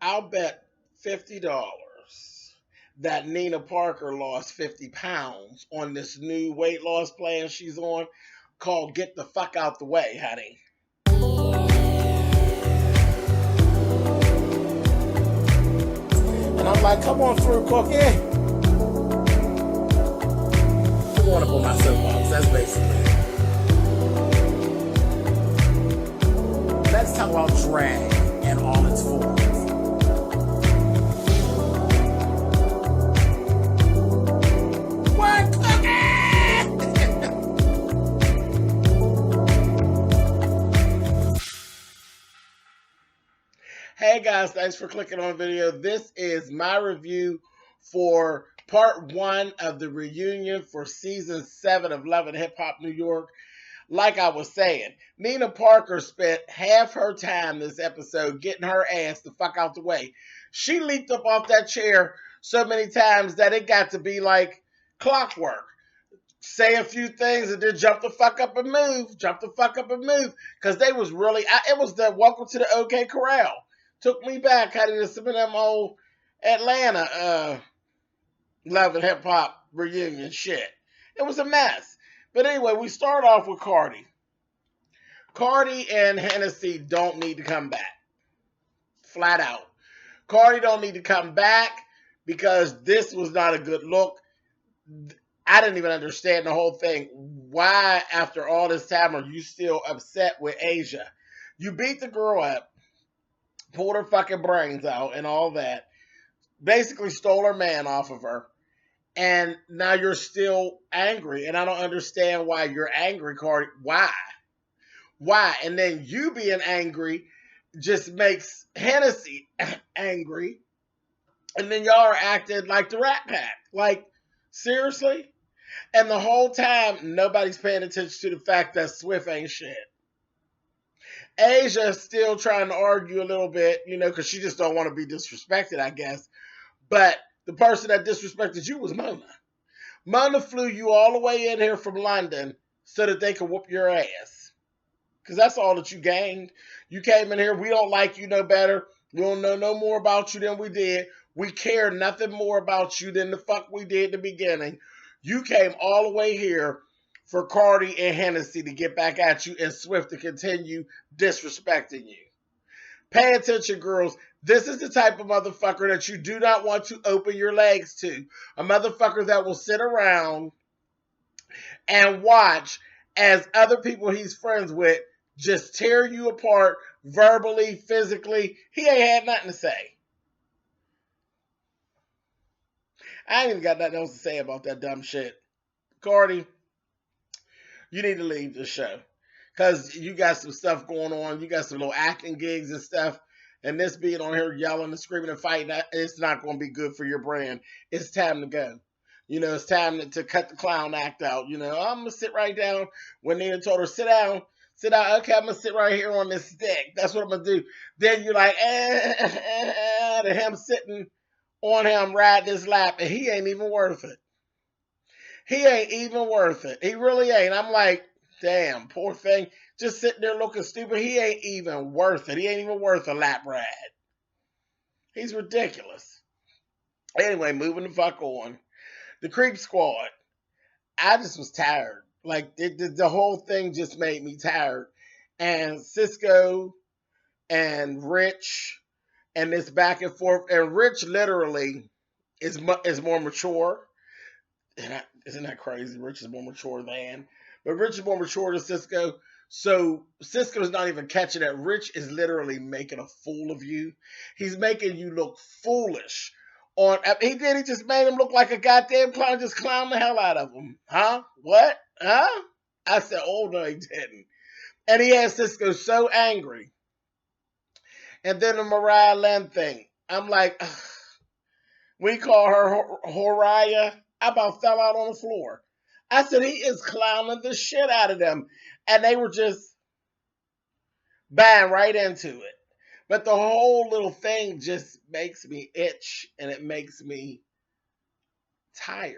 I'll bet $50 that Nina Parker lost 50 pounds on this new weight loss plan she's on called Get the Fuck Out the Way, honey. And I'm like, come on through, Cookie. I want to put my soapbox. That's basically it. Let's talk about drag and all its forms. What, Cookie? Hey guys, thanks for clicking on the video. This is my review for part 1 of the reunion for season 7 of Love and Hip Hop New York. Like I was saying, Nina Parker spent half her time this episode getting her ass the fuck out the way. She leaped up off that chair so many times that it got to be like clockwork. Say a few things and then jump the fuck up and move. Jump the fuck up and move. Because they was really, it was the Welcome to the OK Corral. Took me back, honey, to some of them old Atlanta Love and Hip Hop reunion shit. It was a mess. But anyway, we start off with Cardi. Cardi and Hennessy don't need to come back. Flat out. Cardi don't need to come back because this was not a good look. I didn't even understand the whole thing. Why, after all this time, are you still upset with Asia? You beat the girl up, pulled her fucking brains out and all that, basically stole her man off of her, and now you're still angry, and I don't understand why you're angry, Cardi. Why? Why? And then you being angry just makes Hennessy angry, and then y'all are acting like the Rat Pack. Like, seriously? And the whole time, nobody's paying attention to the fact that Swift ain't shit. Asia's still trying to argue a little bit, because she just don't want to be disrespected, I guess. But the person that disrespected you was Mona. Mona flew you all the way in here from London so that they could whoop your ass. Because that's all that you gained. You came in here, we don't like you no better. We don't know no more about you than we did. We care nothing more about you than the fuck we did in the beginning. You came all the way here for Cardi and Hennessy to get back at you and Swift to continue disrespecting you. Pay attention, girls. This is the type of motherfucker that you do not want to open your legs to. A motherfucker that will sit around and watch as other people he's friends with just tear you apart verbally, physically. He ain't had nothing to say. I ain't even got nothing else to say about that dumb shit. Cardi, you need to leave the show. Because you got some stuff going on. You got some little acting gigs and stuff. And this being on here yelling and screaming and fighting, it's not going to be good for your brand. It's time to go. It's time to cut the clown act out. I'm going to sit right down. When Nina told her, sit down. Sit down. Okay, I'm going to sit right here on this stick. That's what I'm going to do. Then you're like, to him sitting on him riding his lap. And he ain't even worth it. He ain't even worth it. He really ain't. I'm like, damn, poor thing. Just sitting there looking stupid. He ain't even worth it. He ain't even worth a lap ride. He's ridiculous. Anyway, moving the fuck on. The Creep Squad. I just was tired. Like, the whole thing just made me tired. And Cisco and Rich and this back and forth. And Rich literally is more mature. Isn't that crazy? Rich is more mature than. But Rich is more mature than Cisco. So Cisco's not even catching that. Rich is literally making a fool of you. He's making you look foolish. He just made him look like a goddamn clown. Just clown the hell out of him. Huh? What? Huh? I said, oh no, he didn't. And he had Cisco so angry. And then the Mariah Lynn thing. I'm like, ugh. We call her Horiah. I about fell out on the floor. I said, he is clowning the shit out of them. And they were just buying right into it. But the whole little thing just makes me itch and it makes me tired.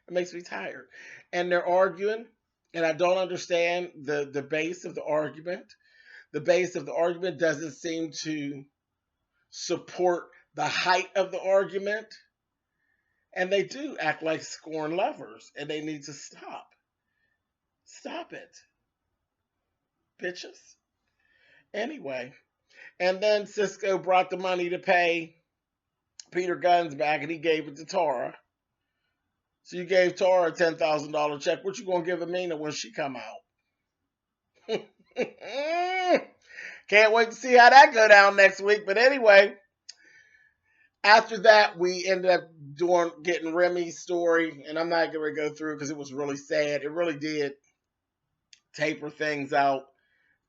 It makes me tired. And they're arguing, and I don't understand the base of the argument. The base of the argument doesn't seem to support the height of the argument, and they do act like scorned lovers, and they need to stop. Stop it, bitches. Anyway, and then Cisco brought the money to pay Peter Guns back, and he gave it to Tara. So you gave Tara a $10,000 check. What you gonna give Amina when she come out? Can't wait to see how that go down next week. But anyway, after that, we ended up getting Remy's story, and I'm not going to go through because it was really sad. It really did taper things out.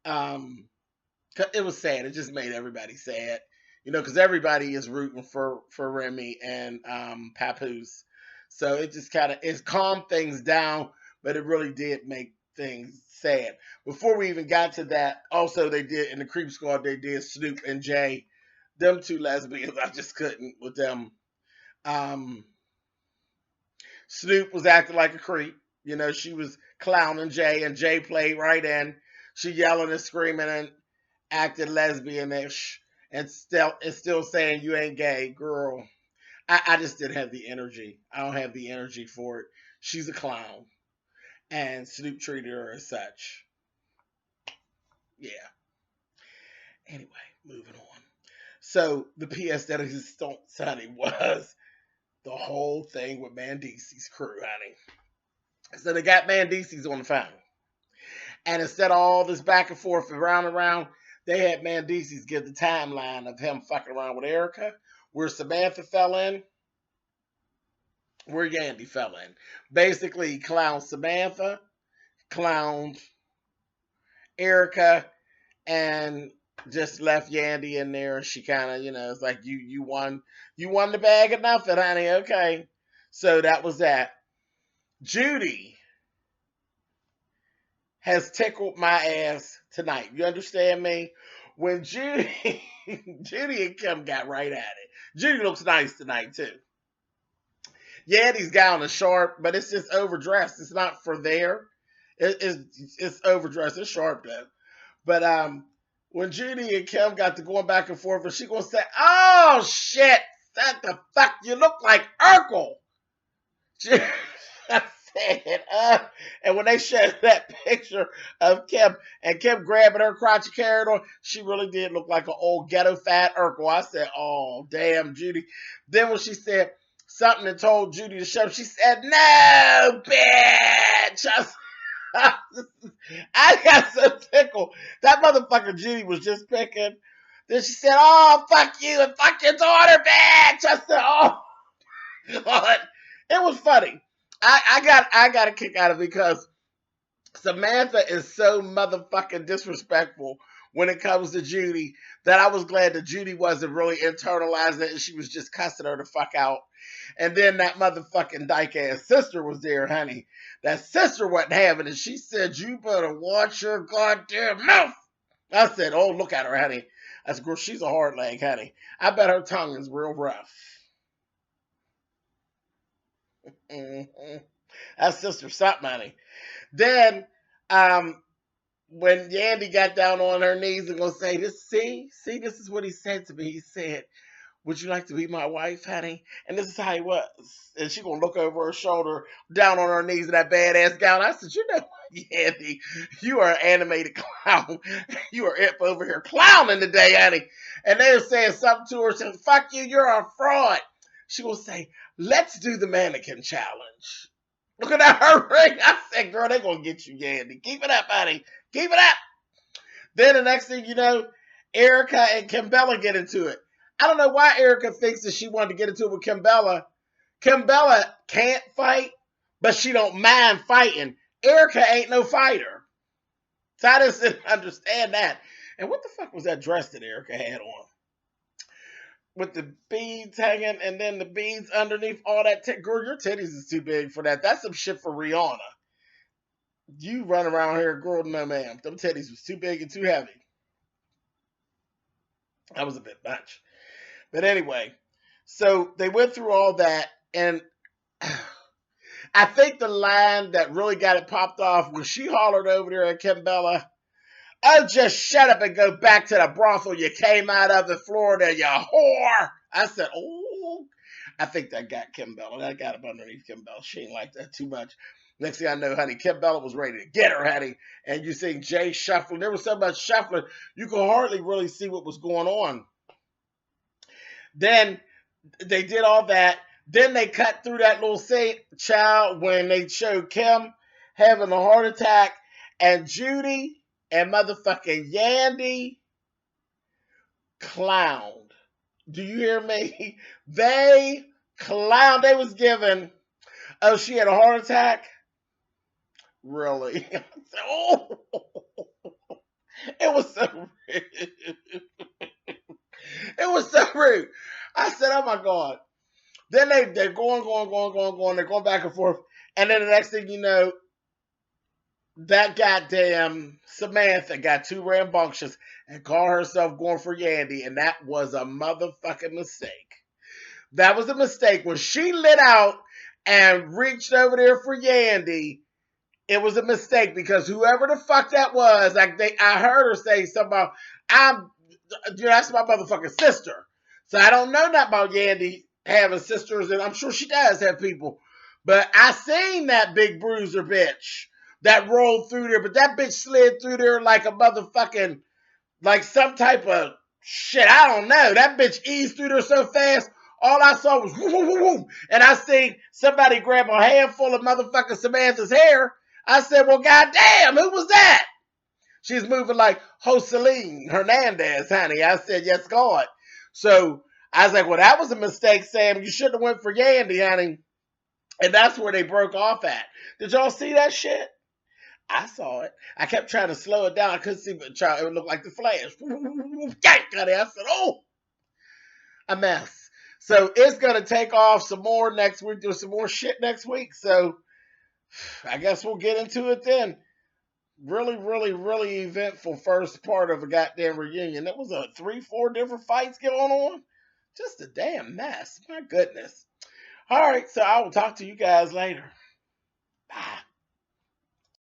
It was sad. It just made everybody sad, because everybody is rooting for Remy and Papoose. So it just it calmed things down, but it really did make things sad. Before we even got to that, also they did in the Creep Squad, they did Snoop and Jay. Them two lesbians, I just couldn't with them. Snoop was acting like a creep. She was clowning Jay, and Jay played right in. She yelling and screaming and acted lesbian-ish, and still saying you ain't gay, girl. I just didn't have the energy. I don't have the energy for it. She's a clown, and Snoop treated her as such. Yeah. Anyway, moving on. So the PS that is honey, was the whole thing with Mandisi's crew, honey. So they got Mandisi's on the phone. And instead of all this back and forth around and around, they had Mandisi's give the timeline of him fucking around with Erica, where Samantha fell in, where Yandy fell in. Basically, he clowned Samantha, clowned Erica, and just left Yandy in there. She kind of, it's like you won the bag of nothing, honey. Okay, so that was that. Judy has tickled my ass tonight. You understand me? When Judy and Kim got right at it. Judy looks nice tonight too. Yandy's gown is sharp, but it's just overdressed. It's not for there. It's overdressed. It's sharp though. But when Judy and Kim got to going back and forth, and she gonna say, "Oh shit, that the fuck you look like Urkel." I said, and when they showed that picture of Kim and Kim grabbing her crotch and carrying on, she really did look like an old ghetto fat Urkel. I said, "Oh damn, Judy." Then when she said something that told Judy to shut up, she said, "No, bitch." I got so tickled. That motherfucker Judy was just picking. Then she said, "Oh, fuck you and fuck your daughter, bitch." I said, "Oh, God." It was funny. I got a kick out of it because Samantha is so motherfucking disrespectful when it comes to Judy that I was glad that Judy wasn't really internalizing it and she was just cussing her the fuck out. And then that motherfucking dyke ass sister was there, honey. That sister wasn't having it. She said, "You better watch your goddamn mouth." I said, "Oh, look at her, honey." I said, "Girl, she's a hard leg, honey. I bet her tongue is real rough." Mm-hmm. That sister something, honey. Then, when Yandy got down on her knees and gonna say, "This, see, this is what he said to me." He said, "Would you like to be my wife, honey?" And this is how he was. And she gonna look over her shoulder, down on her knees in that badass gown. I said, "You know what, Yandy, you are an animated clown. You are up over here clowning today, honey." And they were saying something to her, saying, "Fuck you, you're a fraud." She will say, "Let's do the mannequin challenge." Look at her ring. I said, "Girl, they gonna get you, Yandy. Keep it up, honey. Keep it up." Then the next thing you know, Erica and Kimbella get into it. I don't know why Erica thinks that she wanted to get into it with Kimbella. Kimbella can't fight, but she don't mind fighting. Erica ain't no fighter. So I just didn't understand that. And what the fuck was that dress that Erica had on? With the beads hanging and then the beads underneath all that. Girl, your titties is too big for that. That's some shit for Rihanna. You run around here, girl, no ma'am. Them titties was too big and too heavy. That was a bit much. But anyway, so they went through all that, and I think the line that really got it popped off was she hollered over there at Kimbella, Oh, just shut up and go back to the brothel you came out of in Florida, you whore. I said, oh, I think that got Kim Bella. That got up underneath Kim Bella. She ain't like that too much. Next thing I know, honey, Kim Bella was ready to get her, honey. And you see Jay shuffling. There was so much shuffling, you could hardly really see what was going on. Then they did all that. Then they cut through that little scene, child, when they showed Kim having a heart attack and Judy and motherfucking Yandy clowned. Do you hear me? They clowned. They was given, oh, she had a heart attack? Really? Oh, it was so rude. It was so rude. I said, oh my God. Then they're going. They're going back and forth. And then the next thing you know, that goddamn Samantha got too rambunctious and called herself going for Yandy. And that was a motherfucking mistake. That was a mistake. When she lit out and reached over there for Yandy, it was a mistake because whoever the fuck that was, I heard her say something about, that's my motherfucking sister. So I don't know nothing about Yandy having sisters, and I'm sure she does have people. But I seen that big bruiser bitch that rolled through there, but that bitch slid through there like a motherfucking, like some type of shit. I don't know. That bitch eased through there so fast. All I saw was whoom, whoom, whoom, whoom. And I seen somebody grab a handful of motherfucking Samantha's hair. I said, well, goddamn, who was that? She's moving like Joseline Hernandez, honey. I said, yes, God. So I was like, well, that was a mistake, Sam. You shouldn't have went for Yandy, honey. And that's where they broke off at. Did y'all see that shit? I saw it. I kept trying to slow it down. I couldn't see, but it looked like the Flash. Yank, honey. I said, oh, a mess. So it's going to take off some more next week. There's some more shit next week. So I guess we'll get into it then. Really, really, really eventful first part of a goddamn reunion. That was 3-4 different fights going on. Just a damn mess. My goodness. All right, so I will talk to you guys later.